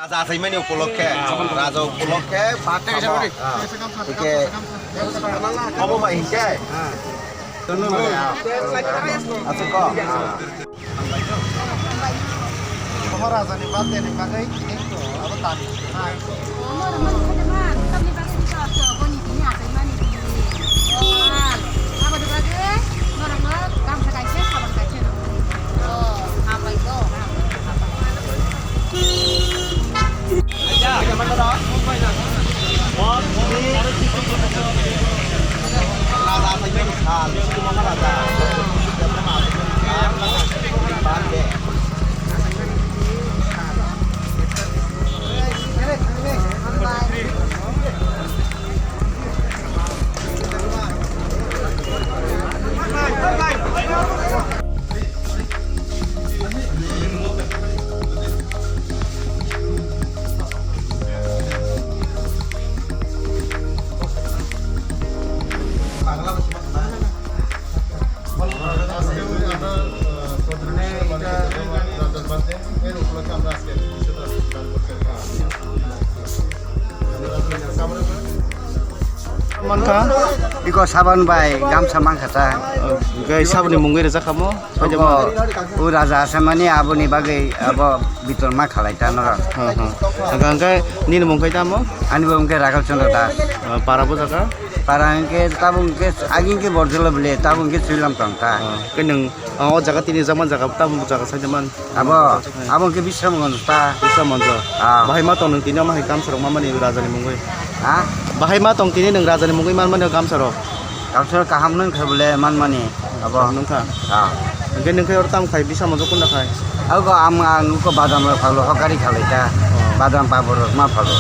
রাজা আছে মানে উপলক্ষে রাজা উপলক্ষে একে অবমা হিসে আছে ক রাজানি বাদ দেনি বাগাই কিন্তু আবার তানি Iko saban bay gam samang kata. Gai sabuni munggai raja kamu. Abo raja samani aboni bagai abo bitor ma khalai ta nora. Gangkai nini mungkai tamu. Ani bom ke rakal chandra das. Para bu jaga. Parang ke tabung ke aging ke bordel bele tabung ke sulam tangta. Keneng oh jaga tini zaman jaga tamu jaga saja man. Abong ke bisram gonsta. Bisa monjo. Bahai ma tong tini ma hikam serong mama ni raja ni munggai. Ha? Bahai ma tong tini neng raja ni munggai man ni kam serong. Kamsor kaham nang khabule man mani. Abo neng ka. Mungkin neng kai orang kai bisa monjo pun nak kai. Aku am anu ko badam lo phalo hokari khalai ta. Badam pabor ma phalo.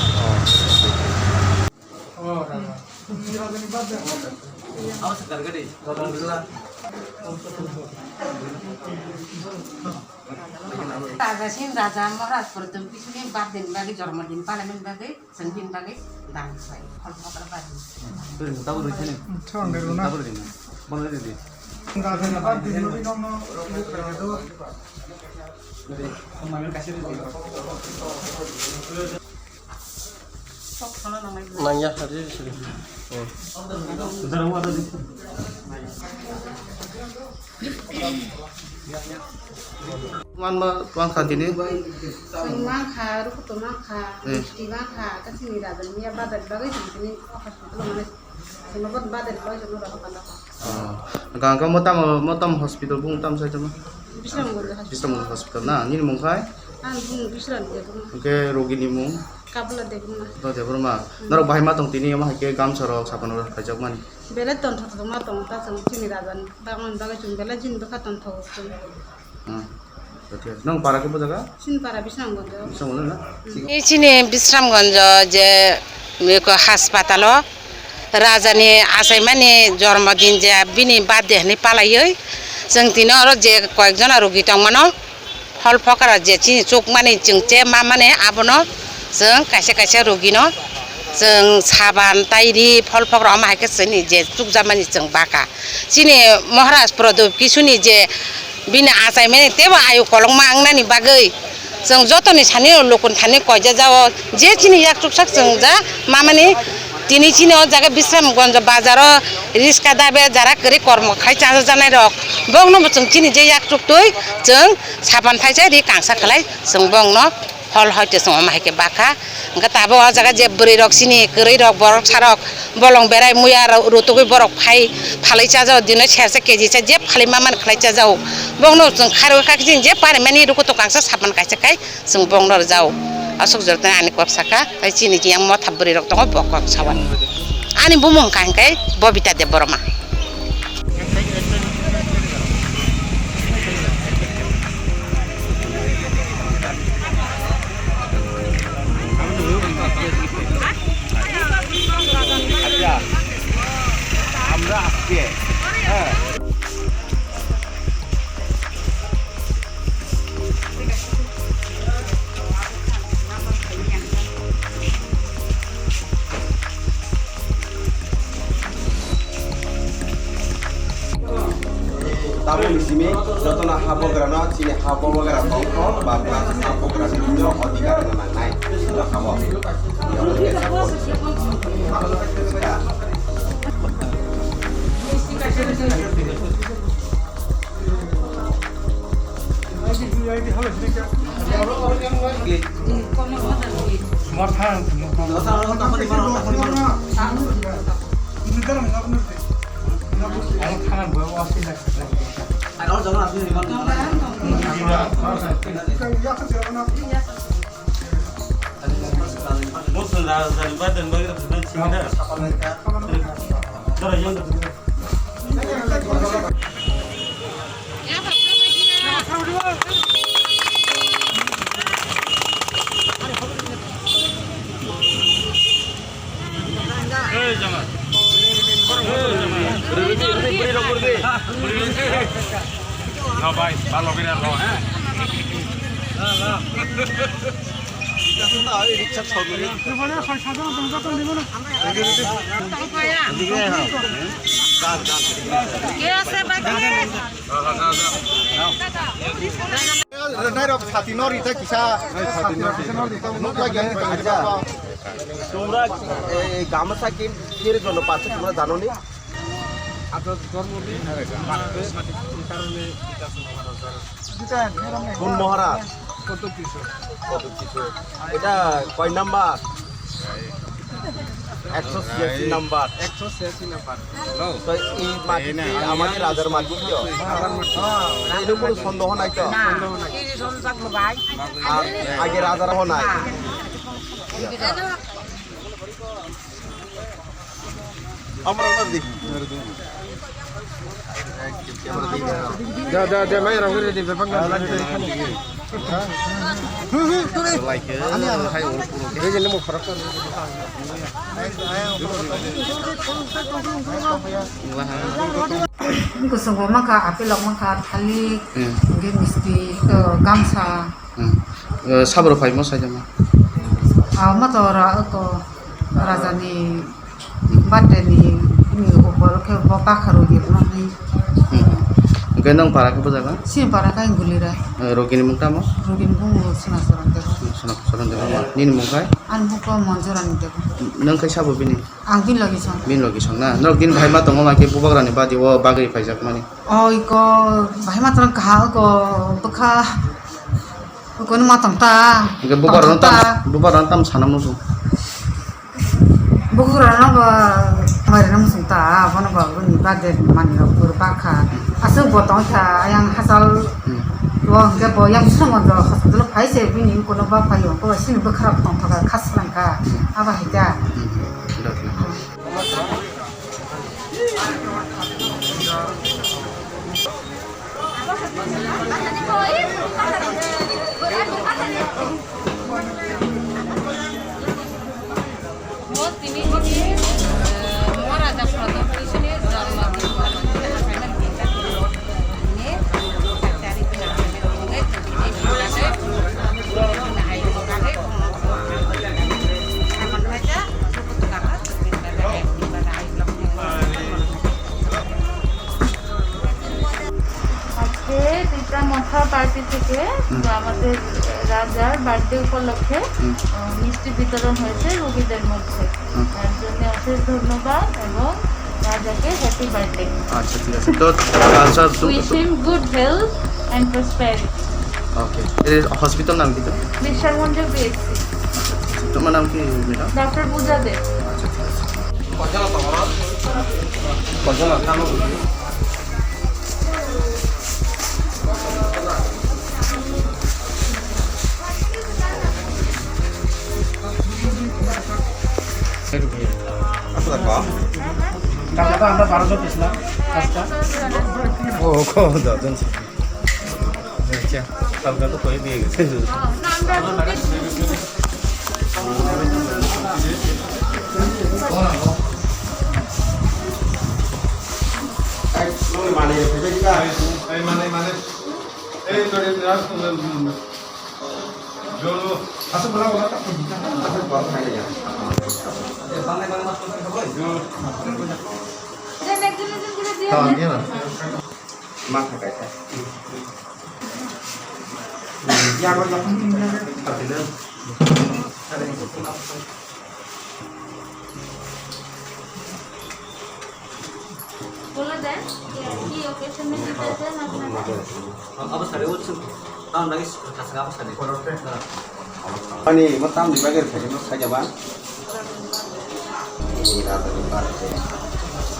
Raja sih raja Maharaj pertama kisahnya badan bagi jormadin parlemen bagi sengkin bagi dan saya kalau mau terbaik. Tahu di sini. Tahu di sini. Boleh di sini. Nanya hari ini. Oh. Sudah ada di. Tuan kantini. Mangka, rukutu mangka, misti mangka, kasih ni raja ni apa dari bagi sini hospital mana. Semua badan bagi semua dah apa. Gangga motam hospital bung tam saja mah. Bisa mungkin hospital. Nah, ini mungkai. Bisa dia pun. Oke, rogi ni mung. Kabel ada pun. Tuh dia berma. Naruh bahaya matong tini mah ke gam sorok sapan orang pajak mana. Bela ton thot ma ton ta sang sini raja. Bangun bagi cuma bela jin beka ton thot. Nang para ke jaga? Sin para bisa nggak Bisa mana na? Ini Bisramganj je meko haspatalo rajani asaimani jormadin je bini badeh ni palayoi जों दिनो आरो जे कयेकजन रोगी दंमोन हल फकरा जे चुक माने जोंचे मा माने आबनो जों कायसे कायसे रोगिनो जों साबान ताइरि फल फकरा माहायके जोंनि जे चुक जामानि जों बाका सिनि महाराज प्रदीप किसुनि जे बिना आसाइमाने तेबो आयु कलंमा आंनानि बागै जों जतनि सानि लोकन थानि कयजा जाओ जे चिनि याक चुकसाक जों जा मा माने दिनै चिनो जागा बिश्रामगन्ज बाजार रिस्का दाबे जारा करि कर्म खाय चाजा जानाय रक बंनो जों चिनि जे याक चुकतै जों साबान थाइसे रि कांसा खलाय जों बंनो हल हयते जों माहायके बाका ओंका ताबो जागा जे बोरै रक सिनि कोरै रक बरक सारक बलं बेराय मुया रुतुगै बरक फाय फालै चाजा दिनै सेरसे केजि से जे फालै मामान खलाय चाजा बंनो जों खारो खाखि जे पारे मानि रुकुतो कांसा साबान कायसे काय जों बंनो जाओ asok jortan ani kop saka tai chini ki yang mo thaburi rok tongo bokok sawan ani bumung kangkai bobita de boroma আমরা আজকে Tabung di sini, contohnya habogranat, sini habogranat tongkol, bapak habogranat itu ଅଧିkar dengan naik. Nay rồi thati nori ta kisa. Thati nori ta nuk lagi ani ta. তোমরা এই গামছা কির জন্য পাচ্ছ তোমরা জানো নি কোন মহারাজ কত কিছু এটা কয় নাম্বার 186 নাম্বার 186 নাম্বার তো এই মাটি আমাদের রাজার মাটি তো এর কোনো সন্দেহ নাই তো আর আগে রাজারও নাই আমরা ওটা দেখি যা মাই রাখো রে বেপাং Ini semua maka apelok maka thali ge misti gamsa 사브로 파이 뭐 사자마 matora ko rajani bateni ni upor ke bapa kharo ge nani gendang para ke bojaga si para kai gulira rogini mukta mo rugin bu suna soran de sonak soran de nin mukai an bu ko monjoran de nang kai sabu bini ang bin lagi son bin logi song na no gin bhai ma tongo ma ke bubagrani badi wo bagai paijak mani oi ko bhai matran ka ko bukha ko ma tang ta ke bubaran tam sana musu bukurana ba mari nam sunta bana ba ni ba de man no pur ba kha asu botong kha yang hasal wo ge bo yang sumo do hospital phai se bini ko no ba phai ko sin ba kharap tong tha khaslan ka aba hita Motha party থেকে আমাদের রাজার birthday উপলক্ষে মিষ্টি বিতরণ হয়েছে রোগীদের মধ্যে তার জন্য অশেষ ধন্যবাদ এবং রাজাকে হ্যাপি বার্থডে আচ্ছা ঠিক আছে তো আচ্ছা wish him good health and prosperity okay এর হসপিটাল নাম কি তো বিশ্বারগঞ্জ বিএসসি তোমার নাম কি ম্যাডাম ডক্টর পূজা দে আচ্ছা ঠিক আছে কজলা নাম টাকাটা আমরা 1200 পেয়েছিলাম আজকে ও কত দাদন আচ্ছা সবটা তো কই দিয়ে গেছে মানে মানে এই তোরে রাস জলো আসলে বলা বলা তা বড় খাই যা হ্যাঁ দিয়ে না মাথা কাটা ইয়া করে যখন কিনলে তাহলে বলে দেন কি ওকেশনে দিতে চান আপনারা apa sari utsu tahun lagi kasih apa sari Ani matam di bagian saya saja bang. Ini rata di partai.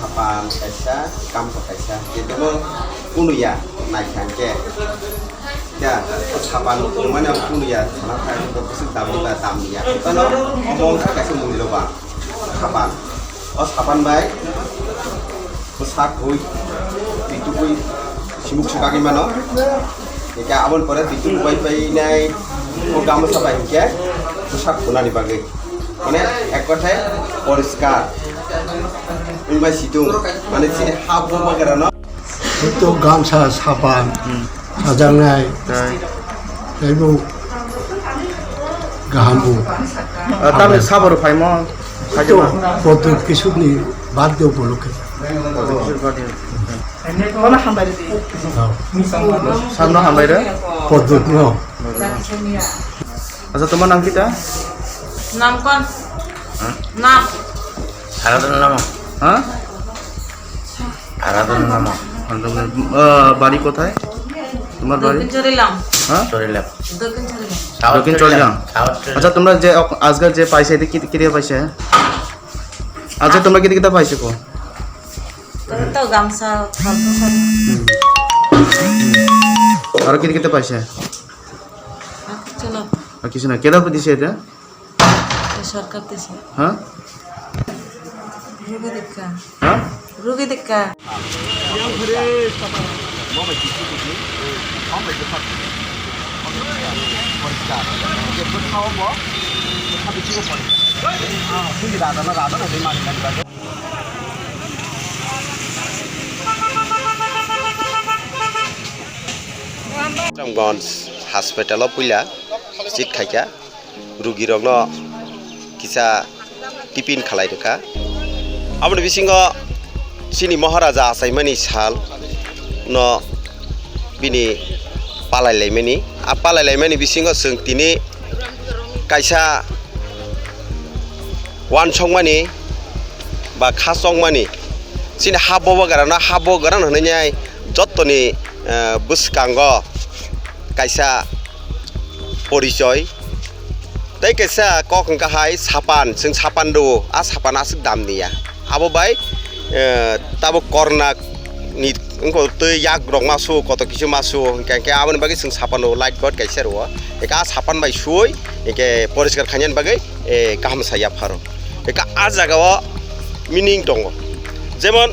Kapan kaisa, kamu kaisa. Jadi mau kuno ya naik hanke. Ya, kapan mana kuno ya? Karena saya itu pasti tamu ya. Kalau ngomong saya kasih mungkin loh bang. Kapan? Oh kapan baik? Besar kui, itu kui sibuk suka gimana? Jika abon pada itu baik-baik naik. Kamu sampai ke pusat guna dibagai. Mana ekotnya poriskar. Ini situ. Mana sini habu magarana. Itu gamsa sapan. Sajangai. Ibu gahambu. Tapi sabar faimo. Itu foto kisuni badyo buluke. Mana hambai itu? Sana hambai itu? Foto no. Asal teman nang kita? 6 kon 6 Hah? nama. বাড়ি কোথায়? তোমার বাড়ি? চরিলাম হ্যাঁ? দক্ষিণ চরিলাম দক্ষিণ চরিলাম। আচ্ছা তোমরা যে আজকাল যে পাইছে এটা কি কি দিয়ে পাইছে? আচ্ছা তোমরা কি দিকে পাইছে কো? তো গামছা আর কি দিকে পাইছে? চলো আর কিছু না কেডা দিছে এটা? সরকার দিছে হ্যাঁ? রোগী দেখা হ্যাঁ? রোগী দেখা Ramgons hospital puila sit khaika rugi rogno kisa tipin khalai doka aboni bisingo sini maharaja asaimani sal no bini palai laimani a palai laimani bisingo sung tini kaisa wan songmani ba khasongmani sini habo garan hananyai jottoni buskango kaisa porijoy tai kaisa kokong kahai sapan sing sapan do a sapan asik damnia abo bai tabo korna ni engko tei yak rok masu koto kisu masu ke abon bagi sing sapan do light god kaisa ro eka sapan bai sui eke poriskar khanyan bagai kaham saya pharo eka a jagao meaning tongo jemon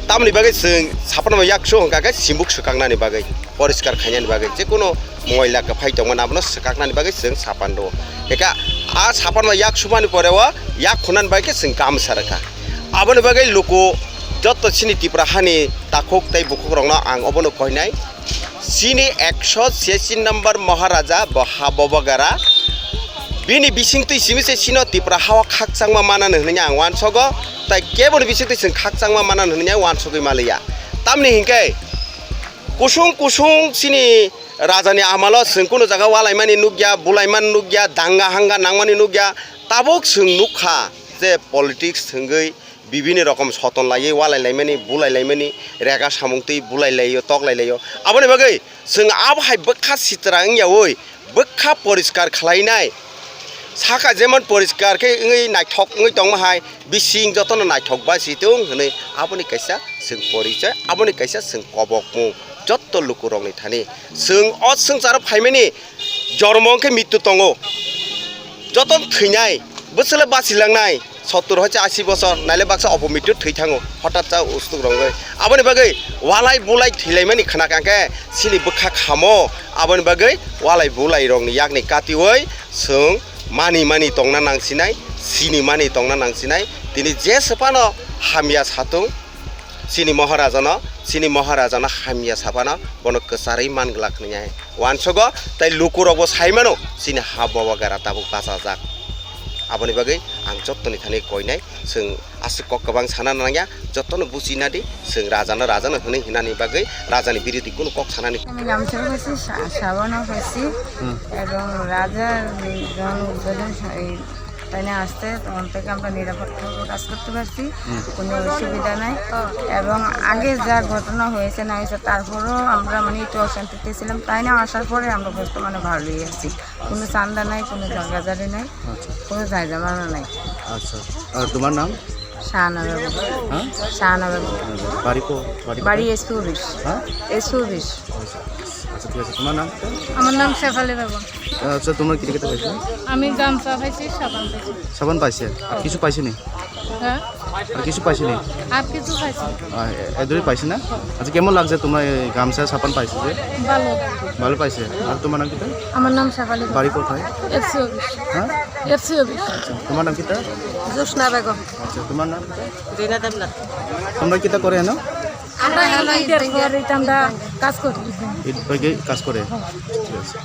tamni bagai sing sapan ma yak so hangka simbuk sukangnani bagai poriskar khanyan bagai je kono moila ka phai tongman abno sukangnani bagai sing sapan do eka a sapan ma yak sumani porewa yak khunan bagai sing kam saraka abon bagai loko jotto sini tipra hani takhok tai bukok rongna ang obono koinai sini 186 number maharaja bahabogara bini bising tu simise sino tipra hawa khaksang ma manan hnya ang wan sogo tai kebon bising tu sing khaksang ma manan hnya wan sogi malia tamni hingkai kusung sini rajani amalo sing kuno jaga walaimani nugya bulaiman nugya danga hanga nangmani nugya tabok sing nukha je politics thengei বিভিন্ন রকম সতন লাগে ওয়ালাই লাইমানি বুলাই লাইমানি রেগা সামংতি বুলাই লাইयो tok লাইলাयो aboni bagai जों आबहाय बखा सित्रां यावै बखा परिष्कार खालायनाय साका जेमन परिष्कार के नायथक दंमाहाय बिसिं जतन नायथक बा सितुं हनै aboni kaisa जों परिचय aboni kaisa जों कबकमु जत्त लुकुरंनि थानि जों संसार फाइमानि जन्मके मृत्यु दङ जतन थैनाय बोसोर बासिलांनाय 70 হচ্ছে 80 বছর নাইলে বাক্সা অপমৃত্যু থৈ থাঙো হঠাৎ যা উস্তুক রঙै আবনি বাগै ওয়ালাই বুলাই থैलायमानि खानाकांके सिनि बखा खामो आबनि बागै वालाई बुलाई रंनि याकनि कातिवै जों मानि तंना नांसिनाय सिनि मानि तंना नांसिनाय दिनै जे सपानो हामिया सातुं सिनि महाराजाना हामिया सापाना बनो कसारै मानग्लाखनिया वानसगो ताइ लुकुरगो साइमानो सिनि हाबावा गारा ताबु बासा जाक aboni bagai ang jottoni thani koinai जों asuk kobang sana nangya jottono businadi जों rajana hone hinani bagai rajani birodi kono kok sanani আমি গামছা হইছি সাবানও হইছি এবং রাজার জন উদ্বোধন তাই না আসতে, তখন থেকে আমরা নিরাপদভাবে কাজ করতে পারছি, কোনো অসুবিধা নাই। এবং আগে যা ঘটনা হয়েছে না হয়েছে তারপরেও আমরা মানে একটু অশান্তিতে ছিলাম, তাই না আসার পরে আমরা বর্তমানে ভালোই আছি, কোনো চান্দা নাই, কোনো ঝগড়াঝাড়ি নাই, কোনো জায়জামানা নাই। আচ্ছা, আর তোমার নাম? শাহানা বেগম। হ্যাঁ, শাহানা বেগম, বাড়ি এসপি অফিস। হ্যাঁ, এসপি অফিস। আচ্ছা ঠিক আছে, তোমার নাম? আমার নাম শেফালি বেগম। আচ্ছা, তোমরা কি কেটে পাইছো? আমি গামছা পাইছি, সাবান পাইছি। সাবান পাইছে, আর কিছু পাইছেনি? হ্যাঁ, আর কিছু পাইছেনি? আর কিছু পাইছি। এদরে পাইছে না? আচ্ছা, কেমন লাগছে তোমার এই গামছা সাবান পাইছে যে? ভালো। ভালো পাইছে। আর তোমার নাম কিটা? আমার নাম শেফালি বেগম। বাড়ি কোথায়? FC office. হ্যাঁ, এফসি অফিস। আচ্ছা, তোমার নাম কিটা? জোসনা বেগম। আচ্ছা, তোমার নাম? রিনা দেবনাথ। তোমরা কিটা করে না? আমরা ঈদের পর আমরা কাজ করি। ঈদ কাজ করে। ঠিক আছে।